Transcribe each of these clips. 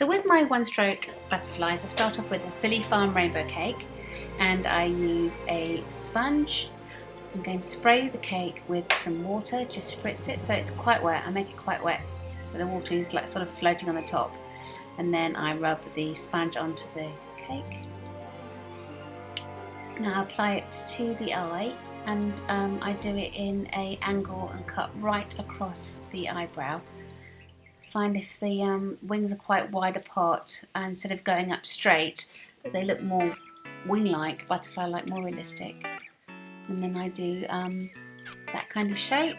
So with my one stroke butterflies, I start off with a Silly Farm rainbow cake, and I use a sponge. I'm going to spray the cake with some water, just spritz it so it's quite wet. I make it quite wet so the water is like sort of floating on the top, and then I rub the sponge onto the cake. Now I apply it to the eye, and I do it in an angle and cut right across the eyebrow. Find if the wings are quite wide apart, and instead of going up straight, they look more wing-like, butterfly-like, more realistic. And then I do that kind of shape,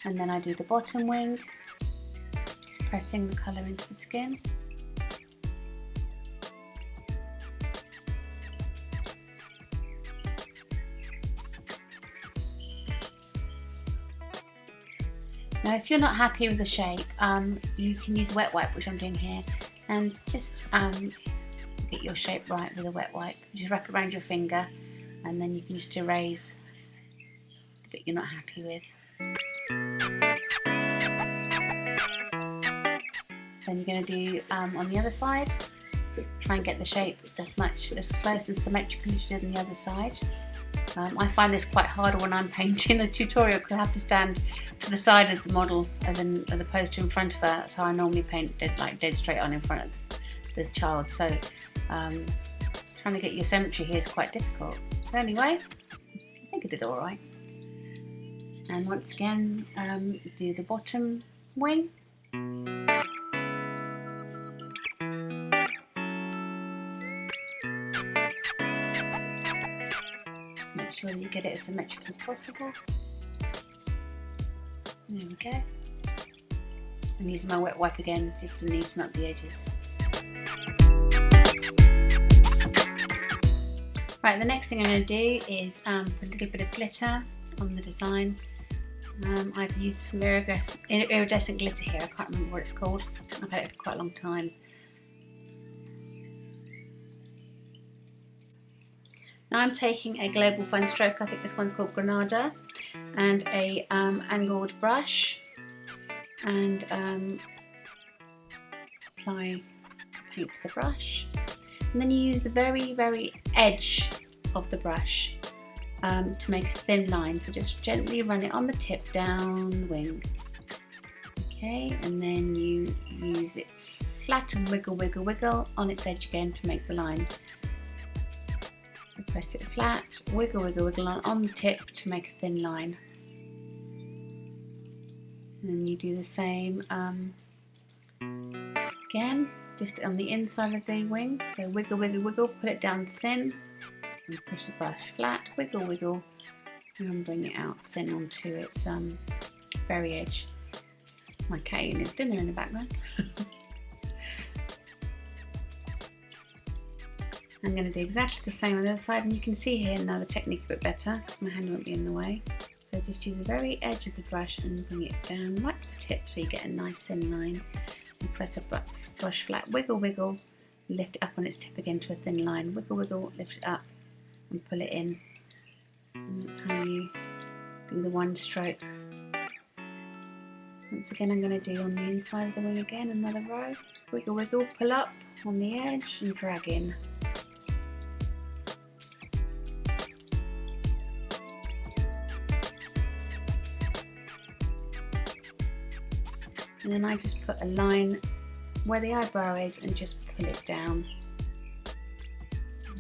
and then I do the bottom wing, just pressing the colour into the skin. Now if you're not happy with the shape, you can use a wet wipe, which I'm doing here, and just get your shape right with a wet wipe. Just wrap it around your finger, and then you can just erase the bit you're not happy with. Then you're going to do on the other side, try and get the shape as close and symmetrical as you did on the other side. I find this quite hard when I'm painting a tutorial, because I have to stand to the side of the model as opposed to in front of her. That's how I normally paint, dead straight on in front of the child. So trying to get your symmetry here is quite difficult. But anyway, I think I did all right. And once again, do the bottom wing. Just make sure that you get it as symmetrical as possible. There we go. I'm using my wet wipe again just to neaten up the edges. Right, the next thing I'm going to do is put a little bit of glitter on the design. I've used some iridescent glitter here. I can't remember what it's called. I've had it for quite a long time. Now I'm taking a global FunStroke, I think this one's called Granada, and a angled brush, and apply paint to the brush. And then you use the very, very edge of the brush to make a thin line. So just gently run it on the tip down the wing. Okay, and then you use it flat and wiggle, wiggle, wiggle on its edge again to make the line. So press it flat, wiggle, wiggle, wiggle on the tip to make a thin line. And then you do the same again, just on the inside of the wing. So wiggle, wiggle, wiggle, put it down thin, and push the brush flat, wiggle, wiggle, and bring it out thin onto its very edge. It's my cat eating its dinner in the background. I'm going to do exactly the same on the other side, and you can see here now the technique a bit better because my hand won't be in the way. So just use the very edge of the brush and bring it down right to the tip so you get a nice thin line. And press the brush flat, wiggle, wiggle, lift it up on its tip again to a thin line, wiggle, wiggle, lift it up and pull it in. And that's how you do the one stroke. Once again, I'm going to do on the inside of the wing again, another row, wiggle, wiggle, pull up on the edge and drag in. And then I just put a line where the eyebrow is and just pull it down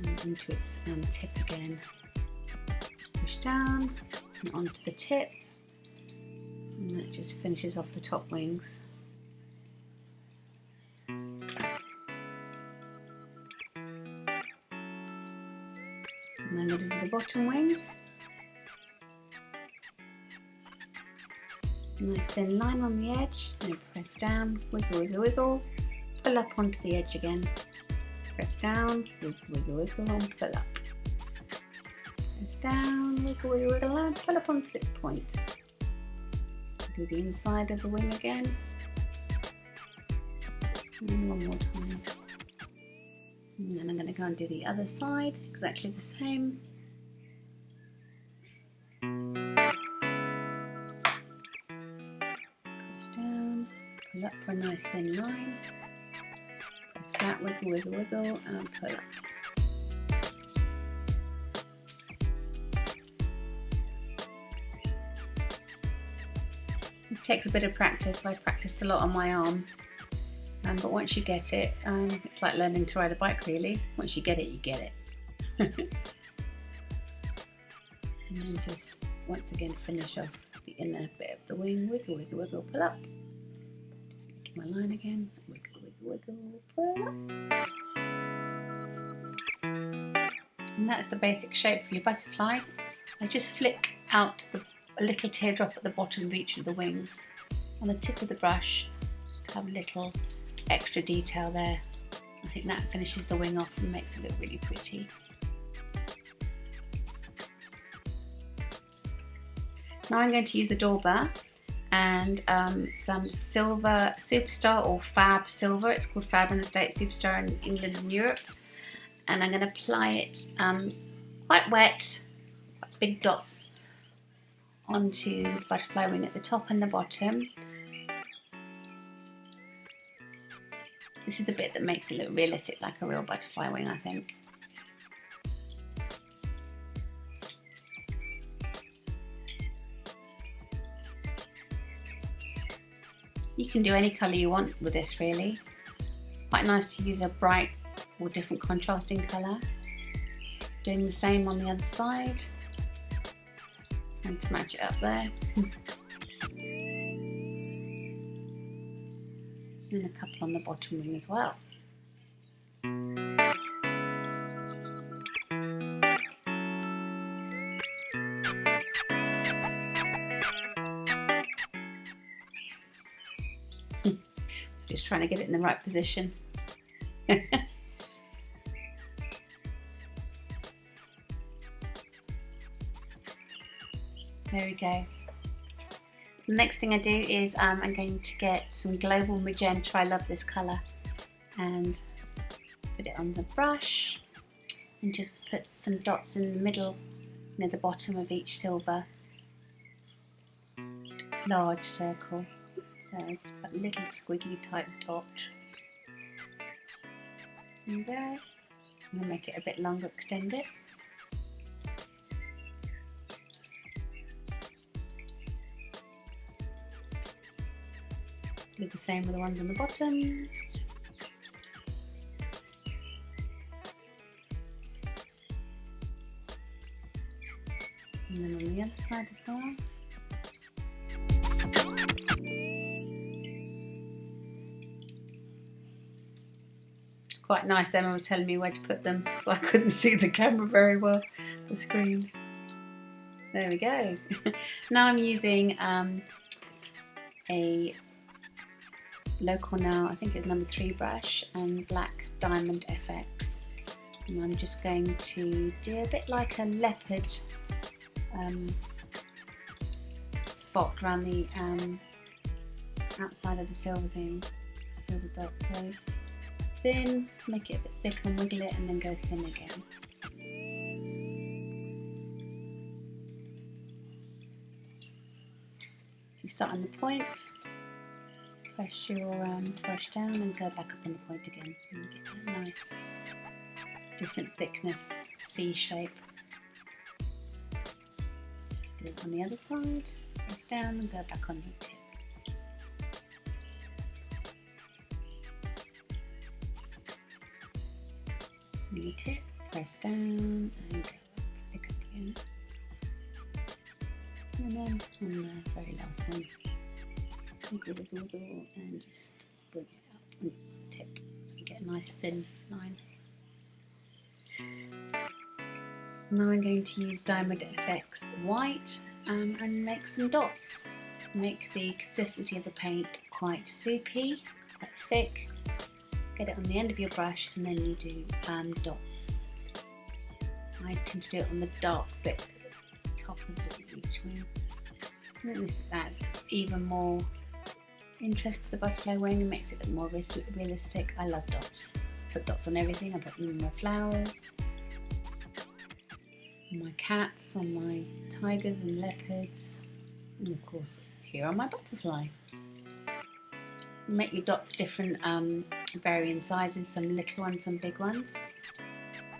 and into its tip again. Push down and onto the tip, and that just finishes off the top wings. And I'm going to do the bottom wings. Nice thin line on the edge, and press down, wiggle, wiggle, wiggle, pull up onto the edge again. Press down, wiggle, wiggle, wiggle, and pull up. Press down, wiggle, wiggle, wiggle, and pull up onto its point. Do the inside of the wing again. And one more time. And then I'm going to go and do the other side, exactly the same. Pull up for a nice thin line. Press flat, wiggle, wiggle, wiggle, and pull up. It takes a bit of practice. I practiced a lot on my arm, but once you get it, it's like learning to ride a bike really. Once you get it, you get it. And then just once again finish off the inner bit of the wing, wiggle, wiggle, wiggle, pull up. Just making my line again, wiggle, wiggle, wiggle, pull up. And that's the basic shape for your butterfly. I just flick out a little teardrop at the bottom of each of the wings on the tip of the brush, just to have a little extra detail there. I think that finishes the wing off and makes it look really pretty. Now I'm going to use the Dauber and some Silver Superstar, or Fab Silver. It's called Fab in the States, Superstar in England and Europe. And I'm going to apply it quite wet, big dots onto the butterfly wing at the top and the bottom. This is the bit that makes it look realistic, like a real butterfly wing, I think. You can do any colour you want with this really. It's quite nice to use a bright or different contrasting colour. Doing the same on the other side. Trying to match it up there. And a couple on the bottom wing as well. Just trying to get it in the right position. There we go. The next thing I do is I'm going to get some Global Magenta. I love this colour, and put it on the brush and just put some dots in the middle near the bottom of each silver large circle. So just put a little squiggly type dot in there. I'm going to make it a bit longer, extend it. Do the same with the ones on the bottom. And then on the other side as well. It's quite nice. Emma was telling me where to put them, so I couldn't see the camera very well, the screen. There we go. Now I'm using a local now, I think it's number 3 brush and black Diamond FX, and I'm just going to do a bit like a leopard spot around the outside of the silver dot. So thin, make it a bit thicker and wiggle it, and then go thin again. So you start on the point. Press your brush down and go back up on the point again, and you get that nice different thickness C shape. Do it on the other side, press down and go back on your tip. On your tip, press down and go up, pick up again. And then on the very last one, wiggle, wiggle, wiggle, and just bring it up on its tip so we get a nice thin line. Now I'm going to use Diamond FX white and make some dots. Make the consistency of the paint quite soupy, quite thick. Get it on the end of your brush, and then you do dots. I tend to do it on the dark bit at the top of each wing. And this adds even more interest to the butterfly wing and makes it look more realistic. I love dots. I put dots on everything. I put them on my flowers, on my cats, on my tigers and leopards, and of course here on my butterfly. Make your dots different, varying sizes, some little ones, some big ones.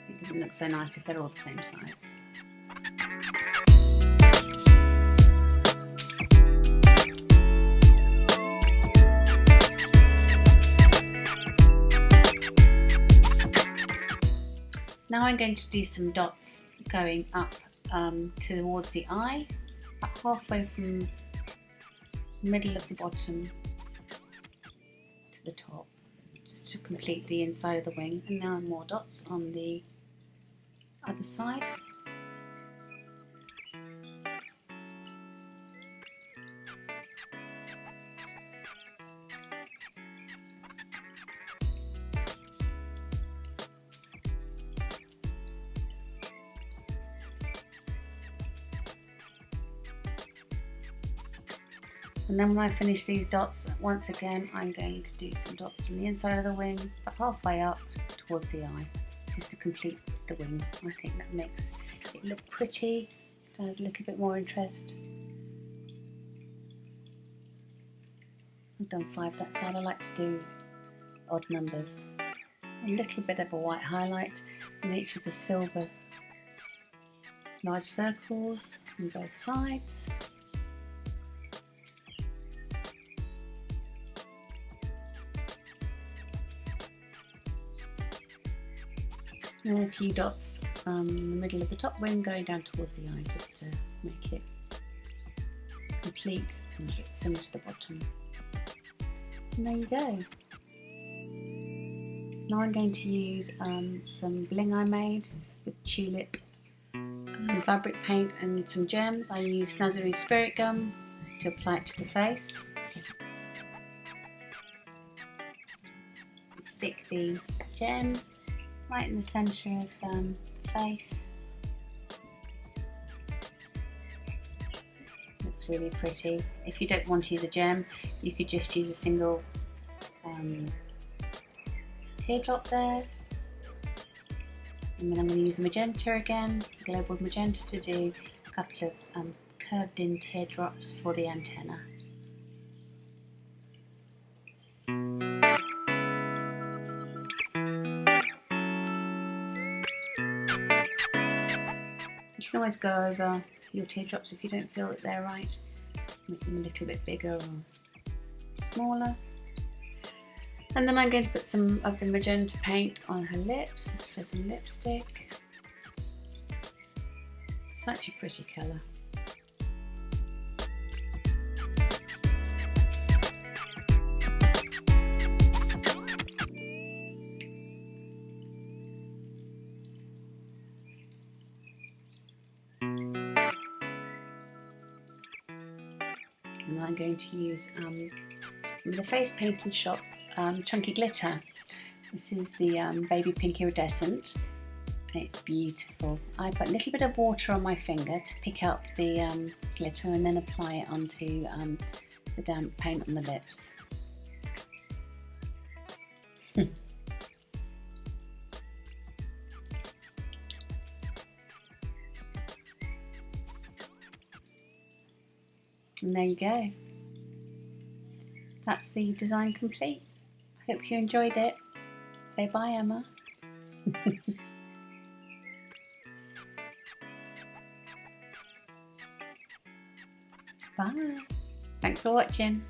It doesn't look so nice if they're all the same size. Now I'm going to do some dots going up towards the eye, about halfway from the middle of the bottom to the top, just to complete the inside of the wing. And now more dots on the other side. And then when I finish these dots, once again, I'm going to do some dots on the inside of the wing, but halfway up toward the eye, just to complete the wing. I think that makes it look pretty, just add a little bit more interest. I've done 5 that side. I like to do odd numbers. A little bit of a white highlight in each of the silver large circles on both sides. And a few dots in the middle of the top wing going down towards the eye, just to make it complete and a bit similar to the bottom. And there you go. Now I'm going to use some bling I made with tulip fabric paint and some gems. I use Snazaroo Spirit Gum to apply it to the face. Stick the gem right in the centre of the face. Looks really pretty. If you don't want to use a gem, you could just use a single teardrop there. And then I'm going to use Magenta again, Global Magenta, to do a couple of curved in teardrops for the antenna. You can always go over your teardrops if you don't feel that they're right. Just make them a little bit bigger or smaller. And then I'm going to put some of the magenta paint on her lips as for some lipstick. Such a pretty colour. And I'm going to use some of the face painting shop chunky glitter. This is the baby pink iridescent, and it's beautiful. I put a little bit of water on my finger to pick up the glitter and then apply it onto the damp paint on the lips. And there you go. That's the design complete. I hope you enjoyed it. Say bye, Emma. Bye. Thanks for watching.